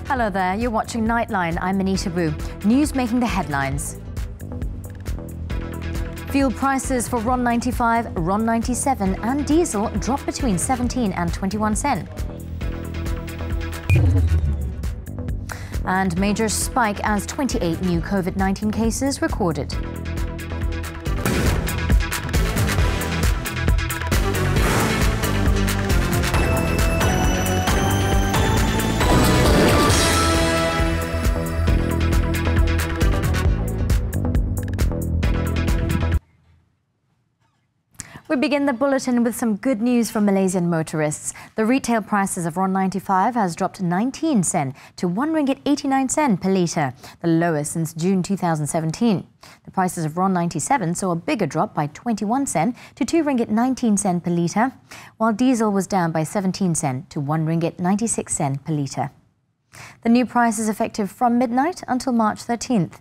Hello there, you're watching Nightline. I'm Anita Wu. News making the headlines. Fuel prices for RON 95, RON 97 and diesel drop between 17 and 21 cents. And major spike as 28 new COVID-19 cases recorded. We begin the bulletin with some good news from Malaysian motorists. The retail prices of RON 95 has dropped 19 cents to RM1.89 per litre, the lowest since June 2017. The prices of RON 97 saw a bigger drop by 21 cents to RM2.19 per litre, while diesel was down by 17 cents to RM1.96 per litre. The new price is effective from midnight until March 13th.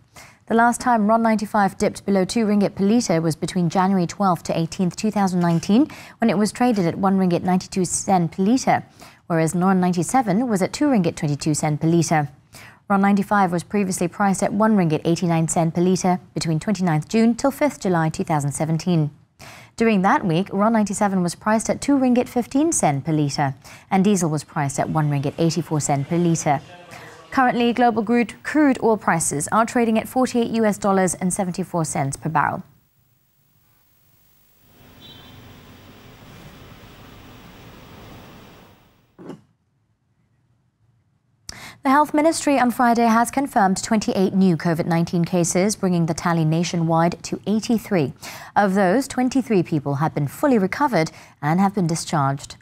The last time RON 95 dipped below RM2 per litre was between January 12th to 18th, 2019, when it was traded at RM1.92 per litre, whereas RON 97 was at RM2.22 per litre. RON 95 was previously priced at RM1.89 per litre between 29th June till 5th July 2017. During that week, RON 97 was priced at RM2.15 per litre, and diesel was priced at RM1.84 per litre. Currently, global crude oil prices are trading at $48 and 74 cents per barrel. The Health Ministry on Friday has confirmed 28 new COVID-19 cases, bringing the tally nationwide to 83. Of those, 23 people have been fully recovered and have been discharged.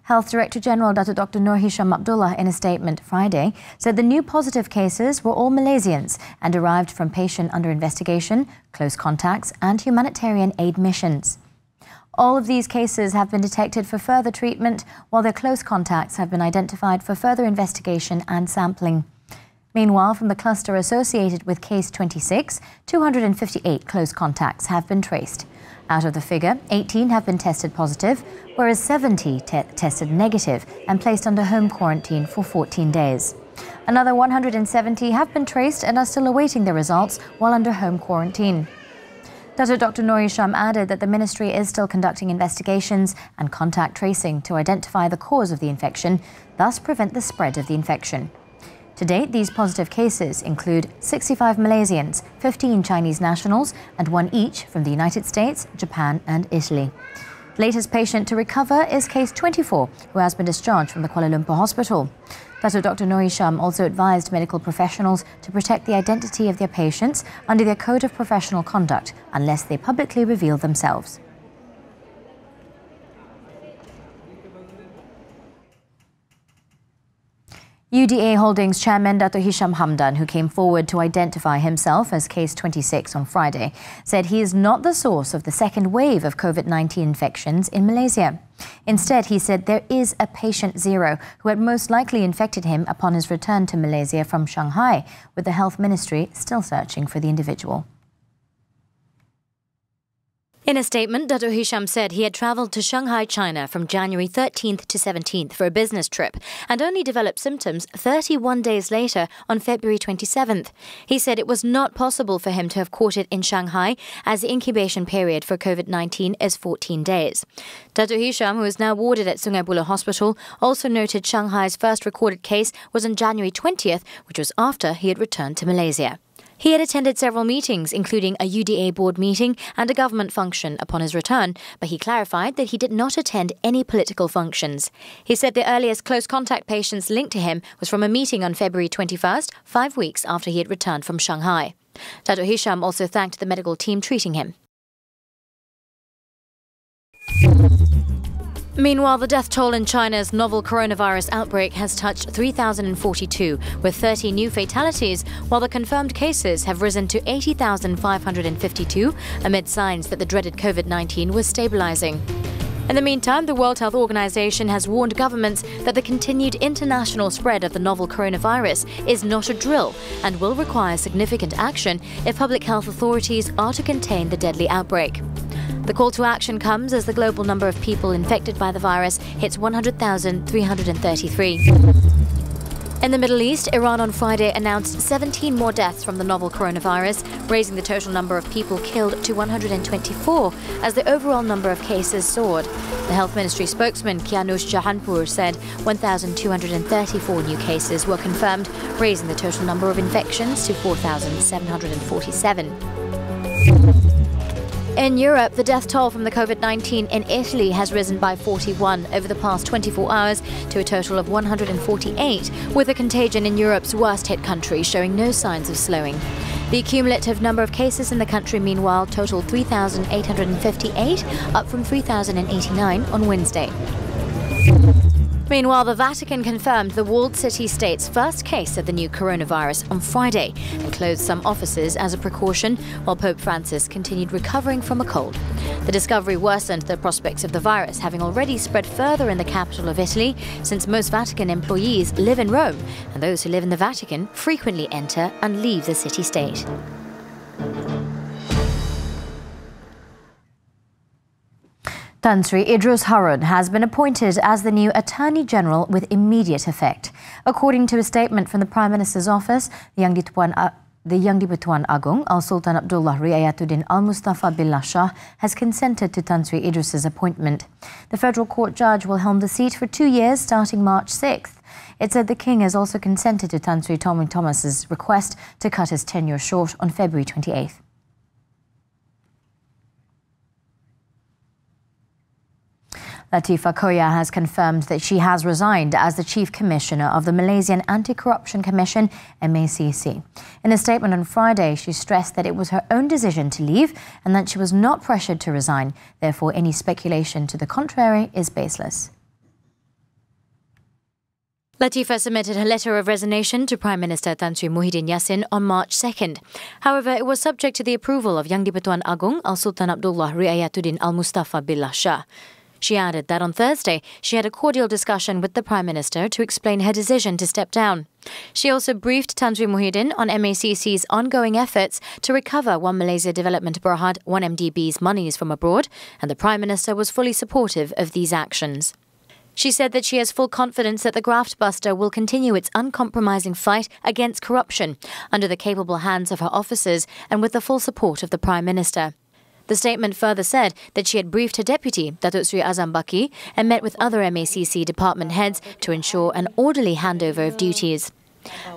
Health Director General Dr. Nur Hisham Abdullah, in a statement Friday, said the new positive cases were all Malaysians and derived from patient under investigation, close contacts and humanitarian aid missions. All of these cases have been detected for further treatment, while their close contacts have been identified for further investigation and sampling. Meanwhile, from the cluster associated with case 26, 258 close contacts have been traced. Out of the figure, 18 have been tested positive, whereas 70 tested negative and placed under home quarantine for 14 days. Another 170 have been traced and are still awaiting their results while under home quarantine. Dr. Nur Hisham added that the ministry is still conducting investigations and contact tracing to identify the cause of the infection, thus prevent the spread of the infection. To date, these positive cases include 65 Malaysians, 15 Chinese nationals, and one each from the United States, Japan and Italy. The latest patient to recover is case 24, who has been discharged from the Kuala Lumpur hospital. Dr. Nur Hisham also advised medical professionals to protect the identity of their patients under their Code of Professional Conduct unless they publicly reveal themselves. UDA Holdings Chairman Dr. Hisham Hamdan, who came forward to identify himself as case 26 on Friday, said he is not the source of the second wave of COVID-19 infections in Malaysia. Instead, he said there is a patient zero who had most likely infected him upon his return to Malaysia from Shanghai, with the Health Ministry still searching for the individual. In a statement, Dr. Hisham said he had travelled to Shanghai, China from January 13th to 17th for a business trip and only developed symptoms 31 days later on February 27th. He said it was not possible for him to have caught it in Shanghai as the incubation period for COVID-19 is 14 days. Dr. Hisham, who is now warded at Sungai Buloh Hospital, also noted Shanghai's first recorded case was on January 20th, which was after he had returned to Malaysia. He had attended several meetings, including a UDA board meeting and a government function upon his return, but he clarified that he did not attend any political functions. He said the earliest close contact patients linked to him was from a meeting on February 21st, 5 weeks after he had returned from Shanghai. Dr. Hisham also thanked the medical team treating him. Meanwhile, the death toll in China's novel coronavirus outbreak has touched 3,042, with 30 new fatalities, while the confirmed cases have risen to 80,552, amid signs that the dreaded COVID-19 was stabilizing. In the meantime, the World Health Organization has warned governments that the continued international spread of the novel coronavirus is not a drill and will require significant action if public health authorities are to contain the deadly outbreak. The call to action comes as the global number of people infected by the virus hits 100,333. In the Middle East, Iran on Friday announced 17 more deaths from the novel coronavirus, raising the total number of people killed to 124 as the overall number of cases soared. The Health Ministry spokesman Kianush Jahanpur said 1,234 new cases were confirmed, raising the total number of infections to 4,747. In Europe, the death toll from the COVID-19 in Italy has risen by 41 over the past 24 hours to a total of 148, with the contagion in Europe's worst-hit country showing no signs of slowing. The cumulative number of cases in the country, meanwhile, totaled 3,858, up from 3,089 on Wednesday. Meanwhile, the Vatican confirmed the walled city-state's first case of the new coronavirus on Friday and closed some offices as a precaution while Pope Francis continued recovering from a cold. The discovery worsened the prospects of the virus having already spread further in the capital of Italy, since most Vatican employees live in Rome, and those who live in the Vatican frequently enter and leave the city-state. Tan Sri Idrus Harun has been appointed as the new Attorney General with immediate effect. According to a statement from the Prime Minister's office, the Yang di-Pertuan Agong, Al-Sultan Abdullah Riayatuddin Al-Mustafa Billah Shah, has consented to Tan Sri Idrus's appointment. The federal court judge will helm the seat for 2 years starting March 6th. It said the King has also consented to Tan Sri Tommy Thomas's request to cut his tenure short on February 28th. Latifa Koya has confirmed that she has resigned as the Chief Commissioner of the Malaysian Anti-Corruption Commission, MACC. In a statement on Friday, she stressed that it was her own decision to leave and that she was not pressured to resign. Therefore, any speculation to the contrary is baseless. Latifa submitted her letter of resignation to Prime Minister Tan Sri Muhyiddin Yassin on March 2nd. However, it was subject to the approval of Yang di-Pertuan Agong, Al-Sultan Abdullah Riayatuddin Al-Mustafa Billah Shah. She added that on Thursday, she had a cordial discussion with the Prime Minister to explain her decision to step down. She also briefed Tan Sri Muhyiddin on MACC's ongoing efforts to recover One Malaysia Development Berhad 1MDB's monies from abroad, and the Prime Minister was fully supportive of these actions. She said that she has full confidence that the graft buster will continue its uncompromising fight against corruption under the capable hands of her officers and with the full support of the Prime Minister. The statement further said that she had briefed her deputy, Datuk Sri Azam Baki, and met with other MACC department heads to ensure an orderly handover of duties.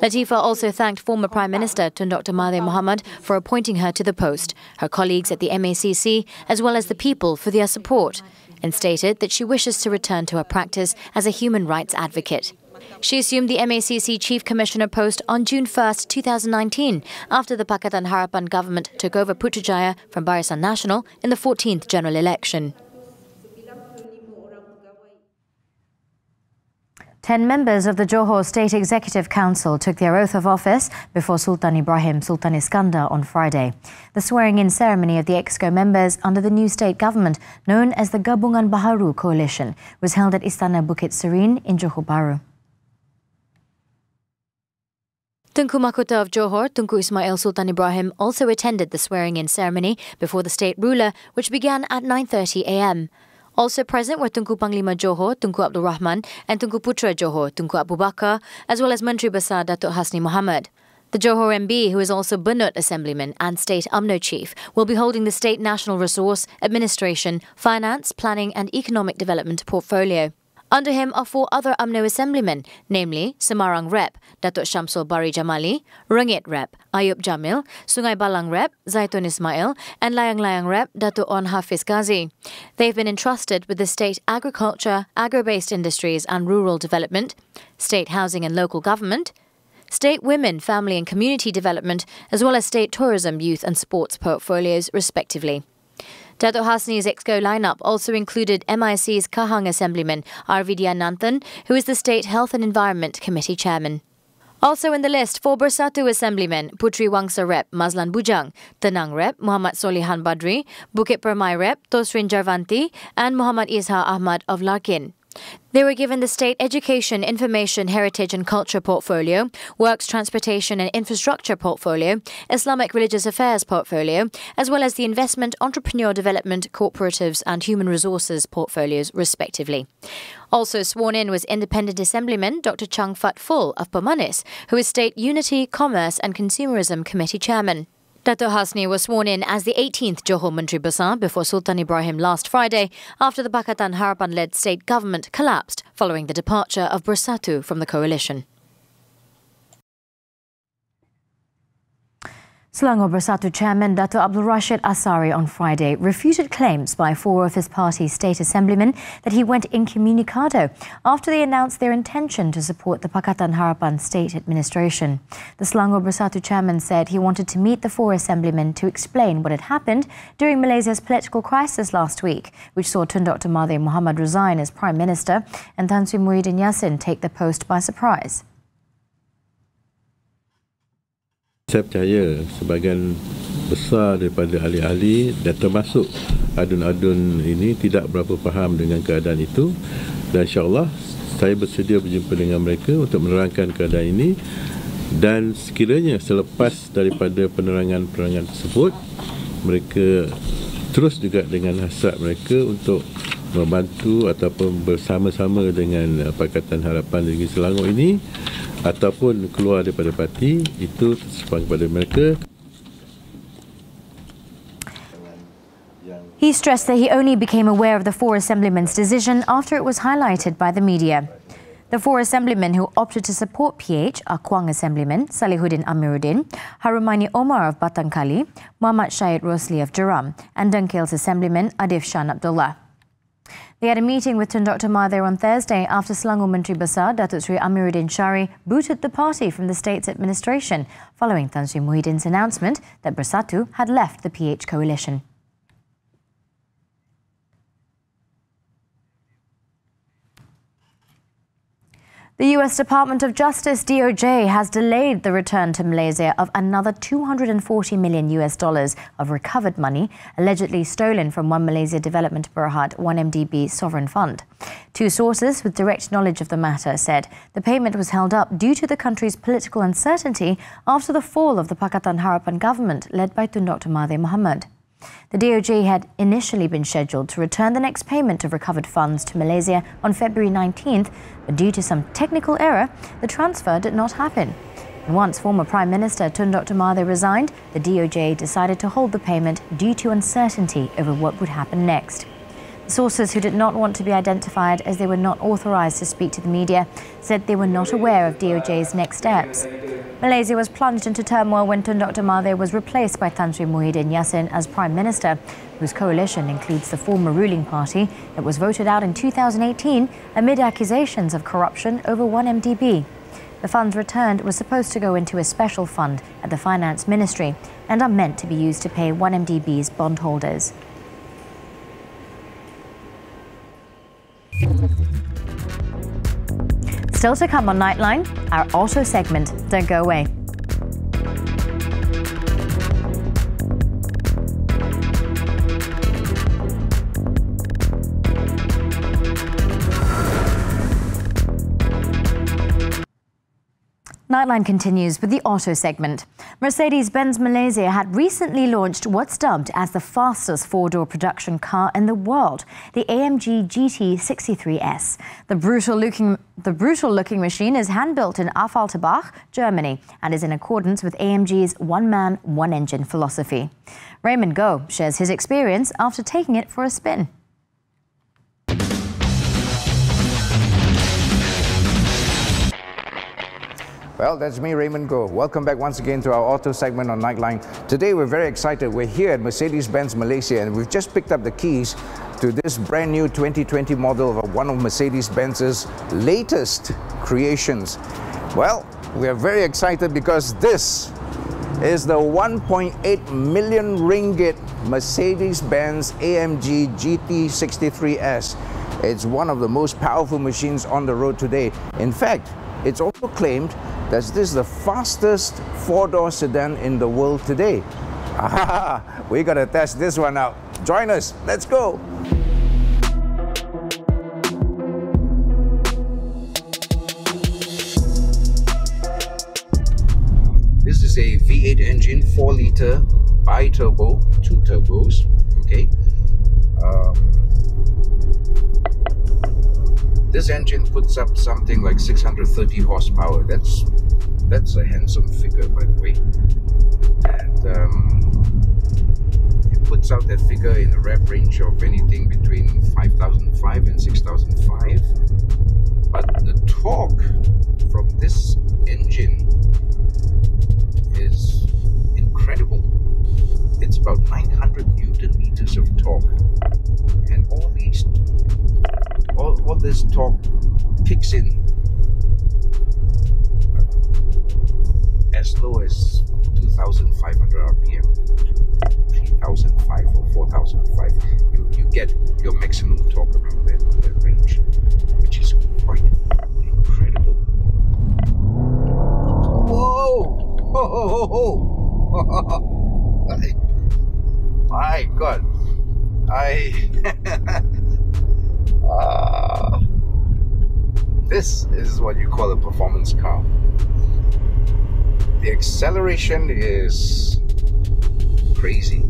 Latifa also thanked former Prime Minister Tun Dr. Mahathir Mohamad for appointing her to the post, her colleagues at the MACC, as well as the people for their support, and stated that she wishes to return to her practice as a human rights advocate. She assumed the MACC Chief Commissioner post on June 1st, 2019, after the Pakatan Harapan government took over Putrajaya from Barisan Nasional in the 14th general election. 10 members of the Johor State Executive Council took their oath of office before Sultan Ibrahim Sultan Iskandar on Friday. The swearing-in ceremony of the EXCO members under the new state government, known as the Gabungan Baharu Coalition, was held at Istana Bukit Serene in Johor Bahru. Tunku Mahkota of Johor, Tunku Ismail Sultan Ibrahim, also attended the swearing-in ceremony before the state ruler, which began at 9:30 a.m. Also present were Tunku Panglima Johor, Tunku Abdul Rahman, and Tunku Putra Johor, Tunku Abu Bakar, as well as Menteri Besar Datuk Hasni Mohamad. The Johor MB, who is also Bernut Assemblyman and State UMNO Chief, will be holding the State National Resource, Administration, Finance, Planning and Economic Development portfolio. Under him are 4 other UMNO Assemblymen, namely Semarang Rep, Datuk Syamsul Bari Jamali, Rengit Rep, Ayub Jamil, Sungai Balang Rep, Zaitun Ismail, and Layang-Layang Rep, Datuk On Hafiz Ghazi. They've been entrusted with the State Agriculture, Agro-Based Industries and Rural Development, State Housing and Local Government, State Women, Family and Community Development, as well as State Tourism, Youth and Sports portfolios, respectively. Datuk Hasni's EXCO lineup also included MIC's Kahang Assemblyman Arvidia Nanthan, who is the State Health and Environment Committee Chairman. Also in the list, 4 Bersatu Assemblymen, Putri Wangsa Rep Mazlan Bujang, Tenang Rep Muhammad Solihan Badri, Bukit Permai Rep Tosrin Jarvanti and Muhammad Isha Ahmad of Larkin. They were given the State Education, Information, Heritage and Culture portfolio, Works, Transportation and Infrastructure portfolio, Islamic Religious Affairs portfolio, as well as the Investment, Entrepreneur Development, Cooperatives and Human Resources portfolios, respectively. Also sworn in was Independent Assemblyman Dr. Chang Fat Full of Pemanis, who is State Unity, Commerce and Consumerism Committee Chairman. Dato' Hasni was sworn in as the 18th Johor Menteri Besar before Sultan Ibrahim last Friday after the Pakatan Harapan-led state government collapsed following the departure of Bersatu from the coalition. Selangor Bersatu Chairman Dato' Abdul Rashid Asari on Friday refuted claims by 4 of his party's state assemblymen that he went incommunicado after they announced their intention to support the Pakatan Harapan state administration. The Selangor Bersatu chairman said he wanted to meet the 4 assemblymen to explain what had happened during Malaysia's political crisis last week, which saw Tun Dr. Mahathir Mohamad resign as Prime Minister and Tan Sri Muhyiddin Yassin take the post by surprise. Saya percaya sebahagian besar daripada ahli-ahli dan termasuk adun-adun ini tidak berapa faham dengan keadaan itu, dan insyaAllah saya bersedia berjumpa dengan mereka untuk menerangkan keadaan ini, dan sekiranya selepas daripada penerangan-penerangan tersebut mereka terus juga dengan hasrat mereka untuk membantu ataupun bersama-sama dengan Pakatan Harapan Negeri Selangor ini ataupun keluar daripada parti, itu terserah kepada mereka. He stressed that he only became aware of the 4 assemblymen's decision after it was highlighted by the media. The 4 assemblymen who opted to support PH are Kuang Assemblyman Salihuddin Amiruddin, Harumaini Omar of Batang Kali, Muhammad Syed Rosli of Jeram, and Dengkil's Assemblyman Adif Shan Abdullah. They had a meeting with Tun Dr. Mahathir on Thursday after Selangor Menteri Besar Datuk Sri Amiruddin Shari booted the party from the state's administration following Tan Sri Muhyiddin's announcement that Bersatu had left the PH coalition. The US Department of Justice, DOJ, has delayed the return to Malaysia of another $240 million of recovered money allegedly stolen from One Malaysia Development Berhad 1MDB sovereign fund. 2 sources with direct knowledge of the matter said the payment was held up due to the country's political uncertainty after the fall of the Pakatan Harapan government led by Tun Dr. Mahathir Mohamad. The DOJ had initially been scheduled to return the next payment of recovered funds to Malaysia on February 19th, but due to some technical error, the transfer did not happen. And once former Prime Minister Tun Dr. Mahathir resigned, the DOJ decided to hold the payment due to uncertainty over what would happen next. Sources who did not want to be identified as they were not authorised to speak to the media said they were not aware of DOJ's next steps. Malaysia was plunged into turmoil when Tun Dr. Mahathir was replaced by Tan Sri Muhyiddin Yassin as Prime Minister, whose coalition includes the former ruling party that was voted out in 2018 amid accusations of corruption over 1MDB. The funds returned were supposed to go into a special fund at the Finance Ministry and are meant to be used to pay 1MDB's bondholders. Still to come on Nightline, our auto segment. Don't go away. Nightline continues with the auto segment. Mercedes-Benz Malaysia had recently launched what's dubbed as the fastest 4-door production car in the world, the AMG GT 63S. The brutal-looking machine is hand-built in Affalterbach, Germany, and is in accordance with AMG's one-man, one-engine philosophy. Raymond Goh shares his experience after taking it for a spin. Well, that's me, Raymond Goh. Welcome back once again to our auto segment on Nightline. Today, we're very excited. We're here at Mercedes-Benz Malaysia, and we've just picked up the keys to this brand new 2020 model of one of Mercedes-Benz's latest creations. Well, we are very excited because this is the 1.8 million ringgit Mercedes-Benz AMG GT 63S. It's one of the most powerful machines on the road today. In fact, it's also claimed that this is the fastest 4-door sedan in the world today. We gotta test this one out. Join us, let's go. V8 engine, 4-litre bi-turbo, 2 turbos. Okay. This engine puts up something like 630 horsepower. That's a handsome figure, by the way. And it puts out that figure in a rev range of anything between 5,005 and 6,005. But the torque from this engine is incredible. It's about 900 Newton meters of torque, and all this torque kicks in as low as 2,500 RPM, 3,005 or 4,005. You get your maximum torque around that range, which is quite incredible. Whoa! Ho, ho, ho, ho. My God, this is what you call a performance car. The acceleration is crazy,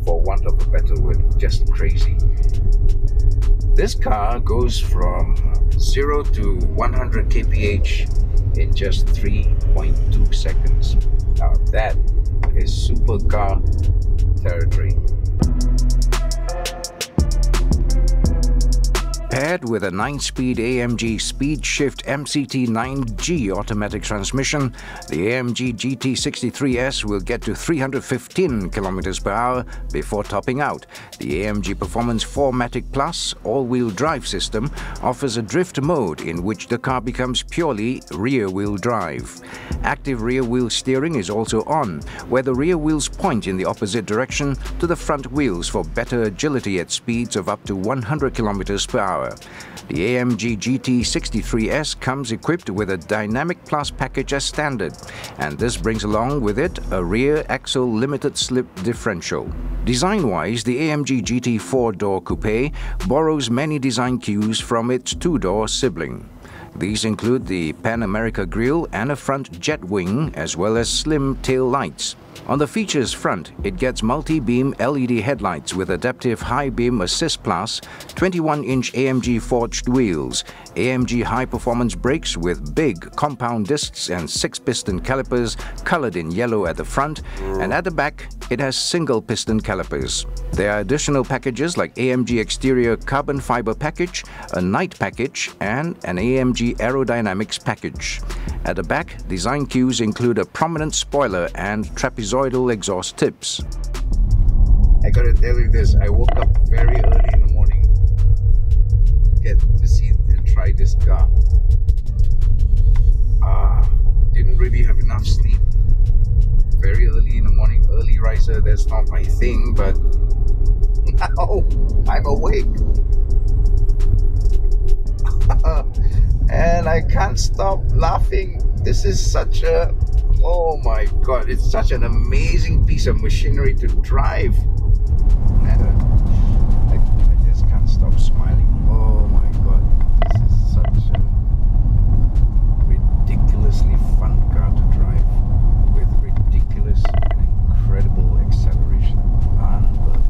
for want of a better word, just crazy. This car goes from 0 to 100 kph in just 3.2 seconds. Now that is supercar territory. Paired with a 9-speed AMG Speed Shift MCT 9G automatic transmission, the AMG GT63S will get to 315 km per hour before topping out. The AMG Performance 4MATIC Plus all-wheel drive system offers a drift mode in which the car becomes purely rear-wheel drive. Active rear-wheel steering is also on, where the rear wheels point in the opposite direction to the front wheels for better agility at speeds of up to 100 km per hour. The AMG GT63S comes equipped with a Dynamic Plus package as standard, and this brings along with it a rear axle limited slip differential. Design-wise, the AMG GT 4-door coupe borrows many design cues from its 2-door sibling. These include the Pan America grille and a front jet wing, as well as slim tail lights. On the features front, it gets multi-beam LED headlights with adaptive high beam assist plus, 21-inch AMG forged wheels, AMG high-performance brakes with big compound discs and 6-piston calipers colored in yellow at the front, and at the back, it has single-piston calipers. There are additional packages like AMG exterior carbon fiber package, a night package, and an AMG aerodynamics package. At the back, design cues include a prominent spoiler and trapezoidal exhaust tips. I gotta tell you this, I woke up very early in the morning to get to see and try this car. Didn't really have enough sleep. Very early in the morning, early riser, that's not my thing, but now I'm awake. And I can't stop laughing. This is such a, oh my God, it's such an amazing piece of machinery to drive. And I just can't stop smiling. Oh my God, this is such a ridiculously fun car to drive with ridiculous and incredible acceleration. Unbelievable.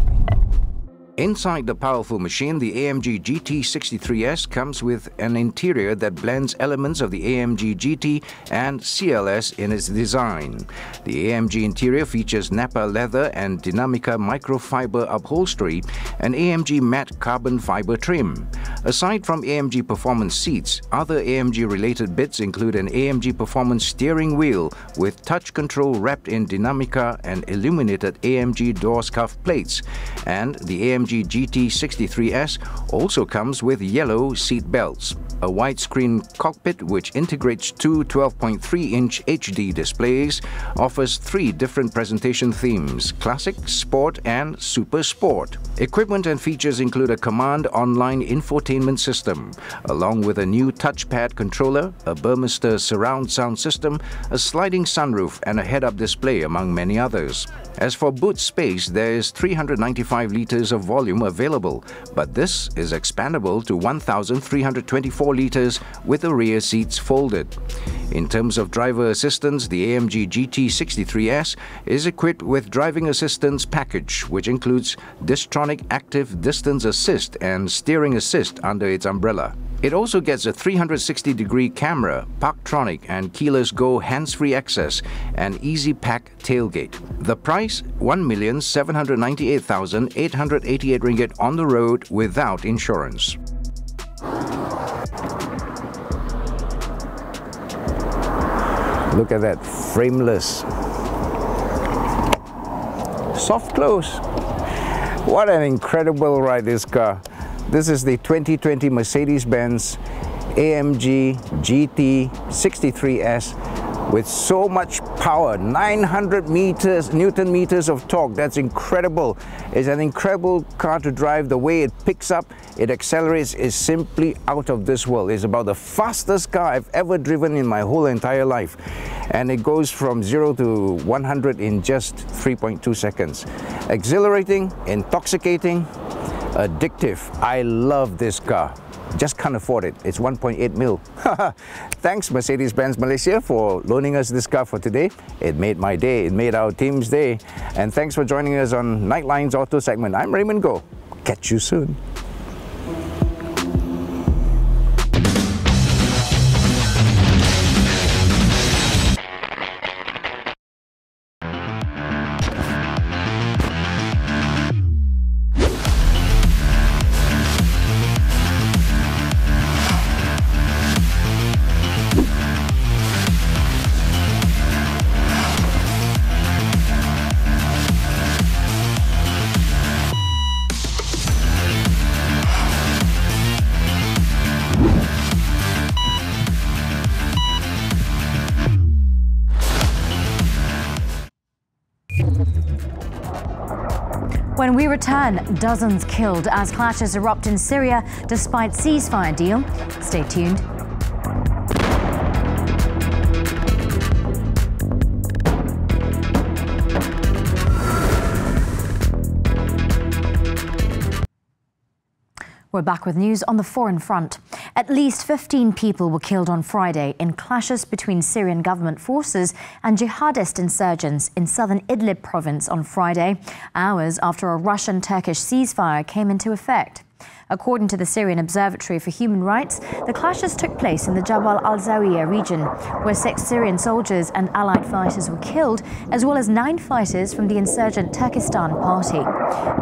Inside the powerful machine, the AMG GT63S comes with an interior that blends elements of the AMG GT and CLS in its design. The AMG interior features Napa leather and Dinamica microfiber upholstery and AMG matte carbon fiber trim. Aside from AMG Performance seats, other AMG-related bits include an AMG Performance steering wheel with touch control wrapped in Dinamica and illuminated AMG door scuff plates, and the AMG GT63S also comes with yellow seat belts, a widescreen cockpit which integrates two 12.3-inch HD displays, offers 3 different presentation themes: Classic, Sport and Super Sport. Equipment and features include a command online infotainment system, along with a new touchpad controller, a Burmester surround sound system, a sliding sunroof and a head-up display, among many others. As for boot space, there is 395 liters of volume available, but this is expandable to 1,324 liters with the rear seats folded. In terms of driver assistance, the AMG GT 63S is equipped with driving assistance package, which includes Distronic Active Distance Assist and Steering Assist under its umbrella. It also gets a 360-degree camera, Parktronic and Keyless Go hands-free access, and Easy Pack tailgate. The price, 1,798,888 ringgit on the road without insurance. Look at that, frameless. Soft close. What an incredible ride, this car. This is the 2020 Mercedes-Benz AMG GT 63S with so much power, 900 Newton meters of torque. That's incredible. It's an incredible car to drive. The way it picks up, it accelerates, is simply out of this world. It's about the fastest car I've ever driven in my whole entire life. And it goes from 0 to 100 in just 3.2 seconds. Exhilarating, intoxicating, addictive. I love this car. Just can't afford it. It's 1.8 mil. Thanks Mercedes-Benz Malaysia for loaning us this car for today. It made my day. It made our team's day. And thanks for joining us on Nightline's Auto segment. I'm Raymond Goh. Catch you soon. When we return, dozens killed as clashes erupt in Syria despite ceasefire deal. Stay tuned. We're back with news on the foreign front. At least 15 people were killed on Friday in clashes between Syrian government forces and jihadist insurgents in southern Idlib province on Friday, hours after a Russian-Turkish ceasefire came into effect. According to the Syrian Observatory for Human Rights, the clashes took place in the Jabal al-Zawiya region, where 6 Syrian soldiers and allied fighters were killed, as well as 9 fighters from the insurgent Turkestan party.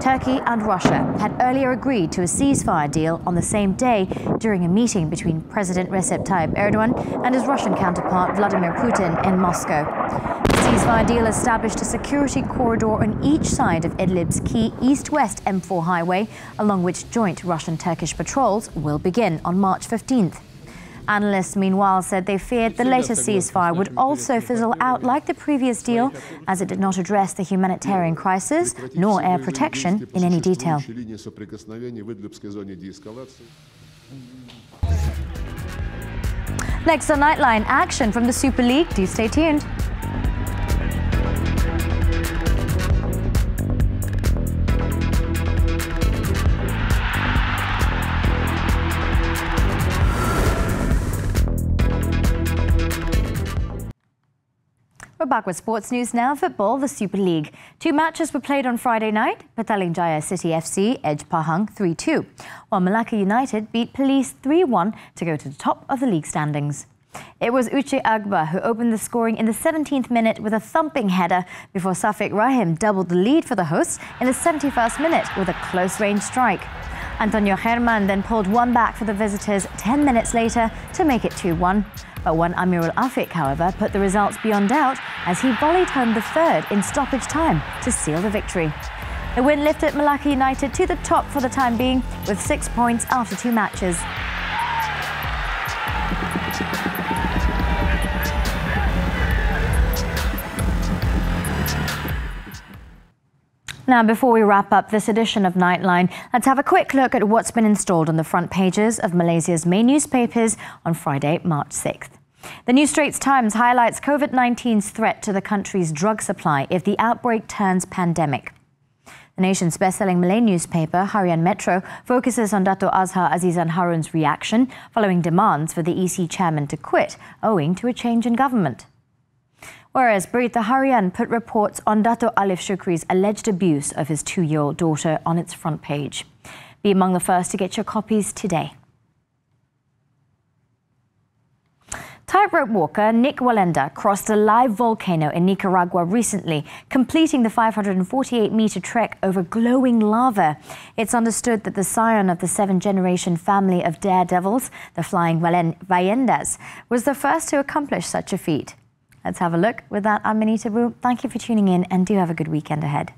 Turkey and Russia had earlier agreed to a ceasefire deal on the same day during a meeting between President Recep Tayyip Erdogan and his Russian counterpart Vladimir Putin in Moscow. The ceasefire deal established a security corridor on each side of Idlib's key east-west M4 highway, along which joint Russian-Turkish patrols will begin on March 15th. Analysts, meanwhile, said they feared the latest ceasefire would also fizzle out like the previous deal, as it did not address the humanitarian crisis nor air protection in any detail. Next on Nightline, action from the Super League. Do stay tuned. We're back with sports news now. Football, the Super League. 2 matches were played on Friday night. Petaling Jaya City FC edged Pahang 3-2, while Malacca United beat Police 3-1 to go to the top of the league standings. It was Uche Agba who opened the scoring in the 17th minute with a thumping header before Safiq Rahim doubled the lead for the hosts in the 71st minute with a close-range strike. Antonio Herman then pulled one back for the visitors 10 minutes later to make it 2-1. But one Amirul Afiq, however, put the results beyond doubt as he volleyed home the third in stoppage time to seal the victory. The win lifted Malacca United to the top for the time being with 6 points after 2 matches. Now, before we wrap up this edition of Nightline, let's have a quick look at what's been installed on the front pages of Malaysia's main newspapers on Friday, March 6th. The New Straits Times highlights COVID-19's threat to the country's drug supply if the outbreak turns pandemic. The The nation's best-selling Malay newspaper, Harian Metro, focuses on Dato' Azhar Azizan Harun's reaction following demands for the EC chairman to quit, owing to a change in government. Whereas Berita Harian put reports on Dato' Alif Shukri's alleged abuse of his 2-year-old daughter on its front page. Be among the first to get your copies today. Tightrope walker Nick Walenda crossed a live volcano in Nicaragua recently, completing the 548-meter trek over glowing lava. It's understood that the scion of the 7th-generation family of daredevils, the Flying Vallendas, was the first to accomplish such a feat. Let's have a look. With that, I'm Manita Wu. Thank you for tuning in and do have a good weekend ahead.